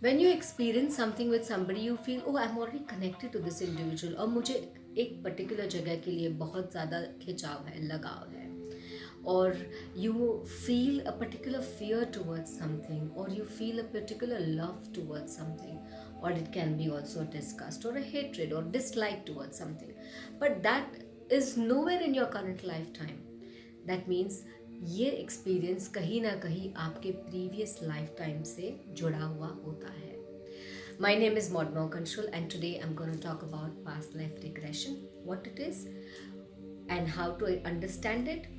When you experience something with somebody, you feel, oh, I'm already connected to this individual, और मुझे एक particular जगह के लिए बहुत ज़्यादा खिंचाव है, लगाव है, or you feel a particular fear towards something, or you feel a particular love towards something, or it can be also disgust or a hatred or dislike towards something, but that is nowhere in your current lifetime. That means ये experience कहीं ना कहीं आपके previous life time से जुड़ा हुआ होता है. My name is Modno Control, and today I'm going to talk about past life regression, what it is and how to understand it,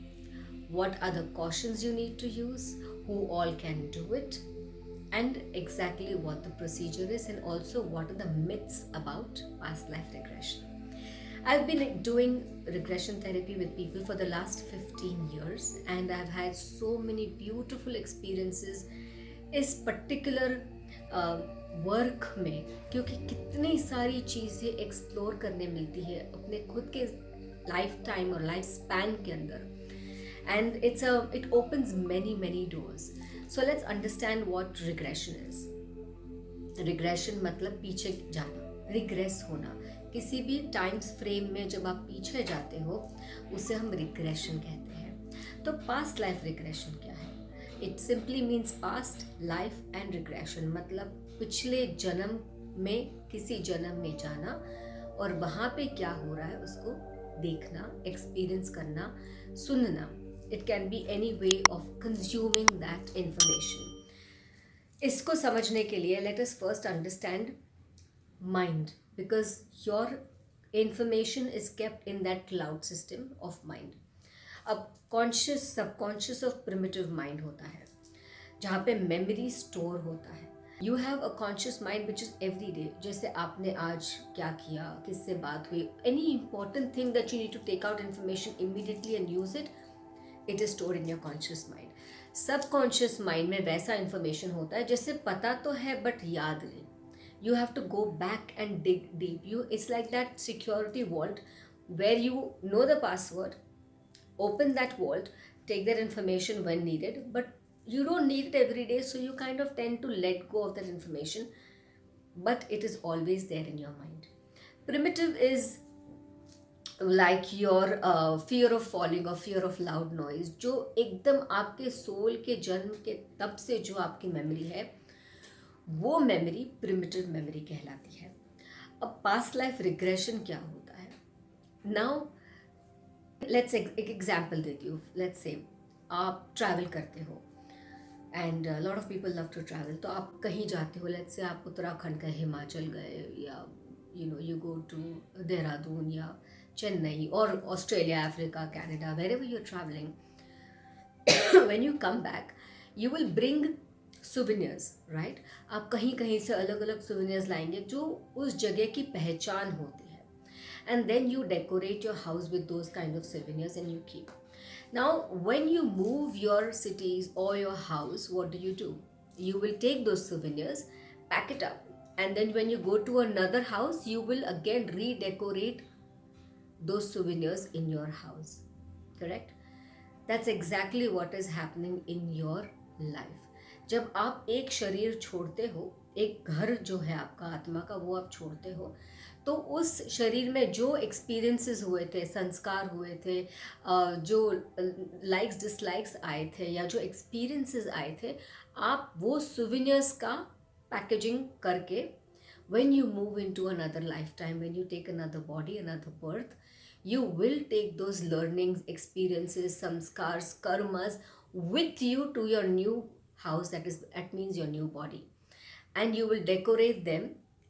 what are the cautions you need to use, who all can do it, and exactly what the procedure is, and also what are the myths about past life regression. I've been doing regression therapy with people for the last 15 years, and I've had so many beautiful experiences इस particular work में, क्योंकि कितनी सारी चीज़ें explore करने मिलती है अपने खुद के लाइफ टाइम और लाइफ स्पैन के अंदर, and it opens many doors. So let's understand what regression is. Regression मतलब पीछे जाना, रिग्रेस होना. किसी भी टाइम फ्रेम में जब आप पीछे जाते हो उसे हम रिग्रेशन कहते हैं. तो पास्ट लाइफ रिग्रेशन क्या है? It simply means past life and regression, मतलब पिछले जन्म में किसी जन्म में जाना और वहाँ पे क्या हो रहा है उसको देखना, एक्सपीरियंस करना, सुनना. It can be any way of consuming that information. इसको समझने के लिए let us first understand mind, because your information is kept in that cloud system of mind. अब कॉन्शियस सबकॉन्शियस और प्रिमिटिव माइंड होता है जहाँ पे मेमोरी स्टोर होता है. You have a conscious mind which is every day. जैसे आपने आज क्या किया, किससे बात हुई, any important thing that you need to take out information immediately and use it, it is store in your conscious mind. Subconscious mind में वैसा इंफॉर्मेशन होता है जैसे पता तो है बट याद नहीं. You have to go back and dig deep. It's like that security vault where you know the password, open that vault, take that information when needed, but you don't need it every day, so you kind of tend to let go of that information, but it is always there in your mind. Primitive is like your fear of falling or fear of loud noise, जो एकदम आपके soul के जन्म के तब से जो आपकी मेमोरी है, वो मेमोरी प्रिमिटिव मेमोरी कहलाती है. अब पास्ट लाइफ रिग्रेशन क्या होता है? नाउ लेट्स एक एग्जाम्पल देती हूँ. लेट्स से आप ट्रैवल करते हो and lot of people love to travel. तो आप कहीं जाते हो, लेट्स से आप उत्तराखंड गए, हिमाचल गए, या यू गो टू देहरादून या चेन्नई और Australia, Africa, Canada, wherever you are travelling. When you come back you will bring souvenirs, right? आप कहीं कहीं से अलग अलग सोविनियर्स लाएंगे जो उस जगह की पहचान होती है, and then you decorate your house with those kind of souvenirs and you keep. Now when you move your cities or your house, what do? You will take those souvenirs, pack it up, and then when you go to another house you will again redecorate those souvenirs in your house, correct? That's exactly what is happening in your life. जब आप एक शरीर छोड़ते हो, एक घर जो है आपका आत्मा का, वो आप छोड़ते हो, तो उस शरीर में जो एक्सपीरियंसेस हुए थे, संस्कार हुए थे, जो लाइक्स डिसलाइक्स आए थे या जो एक्सपीरियंसेस आए थे, आप वो सुविनियर्स का पैकेजिंग करके when you move into another lifetime, when you take another body, another birth, you will take those learnings, experiences, samskars, karmas with you to your new house, that means your new body, and you will decorate them,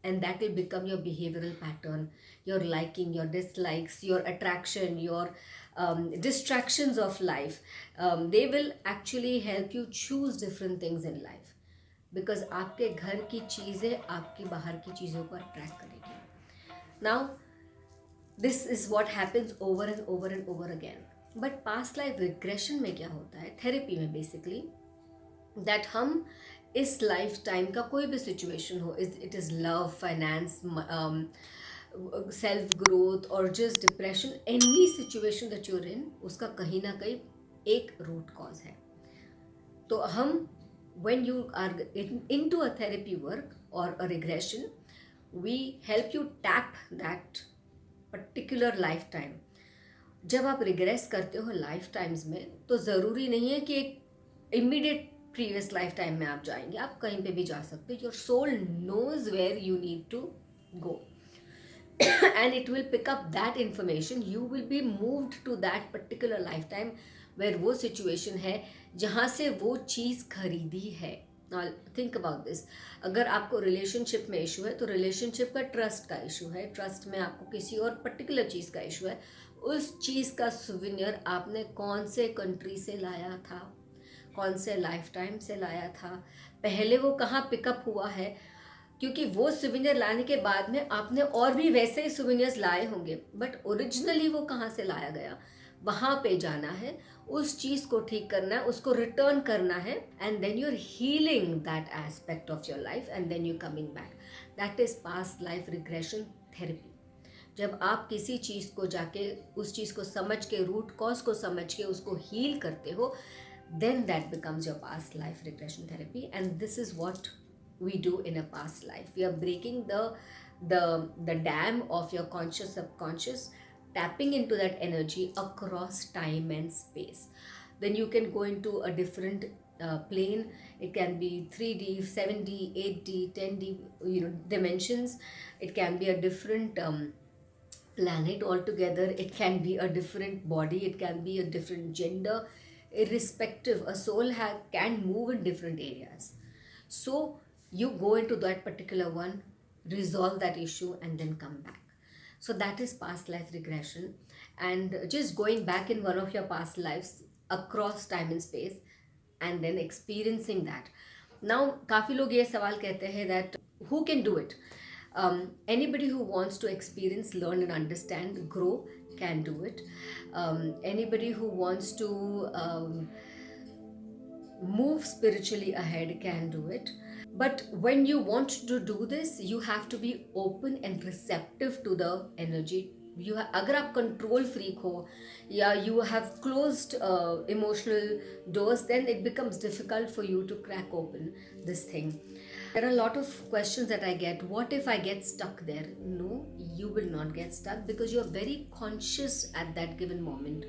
and that will become your behavioral pattern, your liking, your dislikes, your attraction, your distractions of life. They will actually help you choose different things in life, because आपके घर की चीज़ें आपकी बाहर की चीज़ों को attract करेगी. Now this is what happens over and over and over again. But past life regression में क्या होता है, थेरेपी में बेसिकली, दैट हम इस लाइफ टाइम का कोई भी सिचुएशन हो, it is love, finance, self growth or just depression, any situation that you're in, उसका कहीं ना कहीं एक रूट कॉज है. तो हम when you are into a therapy work, or a regression, we help you tap that particular lifetime. जब आप रिग्रेस करते हो लाइफ टाइम्स में, तो ज़रूरी नहीं है कि एक इमीडिएट प्रीवियस लाइफ टाइम में आप जाएंगे, आप कहीं पे भी जा सकते हो. Your soul knows where you need to go. And it will pick up that information. You will be moved to that particular lifetime where वो situation है जहाँ से वो चीज़ खरीदी है. Now think about this. अगर आपको रिलेशनशिप में इशू है, तो रिलेशनशिप का ट्रस्ट का इशू है, ट्रस्ट में आपको किसी और पर्टिकुलर चीज़ का इशू है, उस चीज़ का सुविनियर आपने कौन से कंट्री से लाया था, कौन से लाइफ टाइम से लाया था, पहले वो कहाँ पिकअप हुआ है. क्योंकि वो सुविनियर लाने के बाद में आपने और भी वैसे ही सुविनियर्स लाए होंगे, बट ओरिजिनली वो कहाँ से लाया गया, वहाँ पे जाना है, उस चीज़ को ठीक करना है, उसको रिटर्न करना है, and then you are healing that aspect of your life and then you coming back. That is past life regression therapy. जब आप किसी चीज़ को जाके उस चीज़ को समझ के, रूट कॉज को समझ के उसको हील करते हो, then that becomes your past life regression therapy. And this is what we do in a past life. We are breaking the dam of your conscious subconscious, tapping into that energy across time and space. Then you can go into a different plane. It can be 3D, 7D, 8D, 10D, dimensions. It can be a different planet altogether. It can be a different body, it can be a different gender. Irrespective, a soul can move in different areas. So you go into that particular one, resolve that issue, and then come back. So that is past life regression, and just going back in one of your past lives across time and space and then experiencing that. Now काफ़ी लोग ये सवाल कहते हैं that who can do it. Anybody who wants to experience, learn and understand, grow can do it. Anybody who wants to move spiritually ahead can do it. But when you want to do this, you have to be open and receptive to the energy. अगर आप control freak हो या you have closed emotional doors, then it becomes difficult for you to crack open this thing. There are a lot of questions that I get. What if I get stuck there? No, you will not get stuck because you are very conscious at that given moment.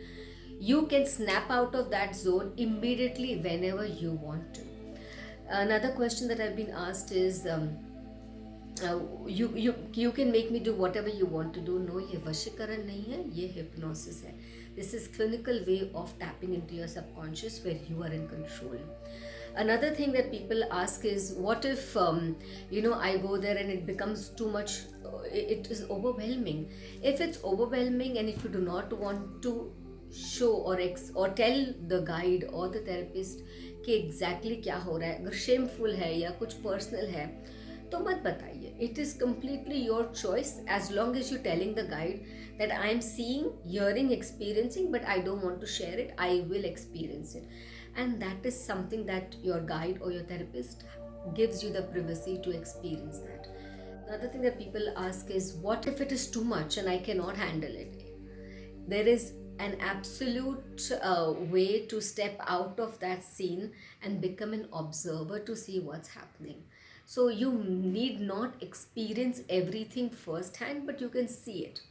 You can snap out of that zone immediately whenever you want to. Another question that I've been asked is, you can make me do whatever you want to do. No, ये वशीकरण नहीं है, ये hypnosis है. This is clinical way of tapping into your subconscious where you are in control. Another thing that people ask is, what if I go there and it becomes too much, it is overwhelming. If it's overwhelming and if you do not want to show or tell the guide or the therapist कि exactly क्या हो रहा है, अगर shameful है या कुछ personal है, तो मत बताइए. It is completely your choice as long as you're telling the guide that I am seeing, hearing, experiencing, but I don't want to share it. I will experience it. And that is something that your guide or your therapist gives you the privacy to experience that. Another thing that people ask is, what if it is too much and I cannot handle it? There is an absolute way to step out of that scene and become an observer to see what's happening. So you need not experience everything firsthand, but you can see it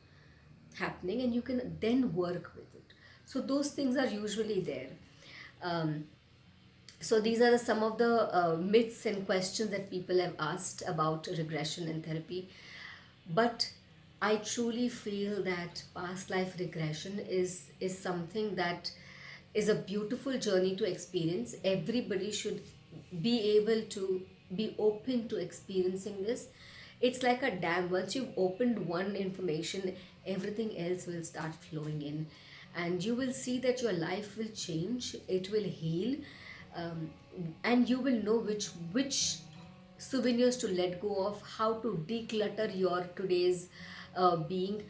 happening and you can then work with it. So those things are usually there. So these are some of the myths and questions that people have asked about regression and therapy. But I truly feel that past life regression is something that is a beautiful journey to experience. Everybody should be able to be open to experiencing this. It's like a dam. Once you've opened one information, everything else will start flowing in, and you will see that your life will change. It will heal, and you will know which souvenirs to let go of, how to declutter your today's being.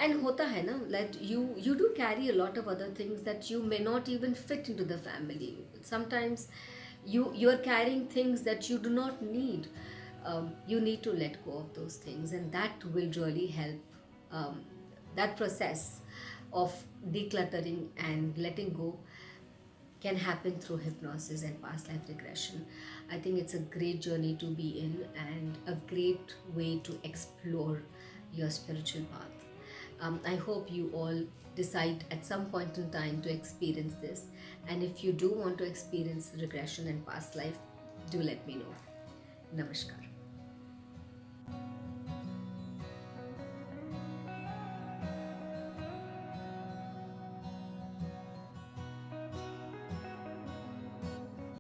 And hota hai na, that you do carry a lot of other things that you may not even fit into the family. Sometimes you are carrying things that you do not need. You need to let go of those things, and that will really help. That process of decluttering and letting go can happen through hypnosis and past life regression. I think it's a great journey to be in, and great way to explore your spiritual path. I hope you all decide at some point in time to experience this. And if you do want to experience regression and past life, do let me know. Namaskar.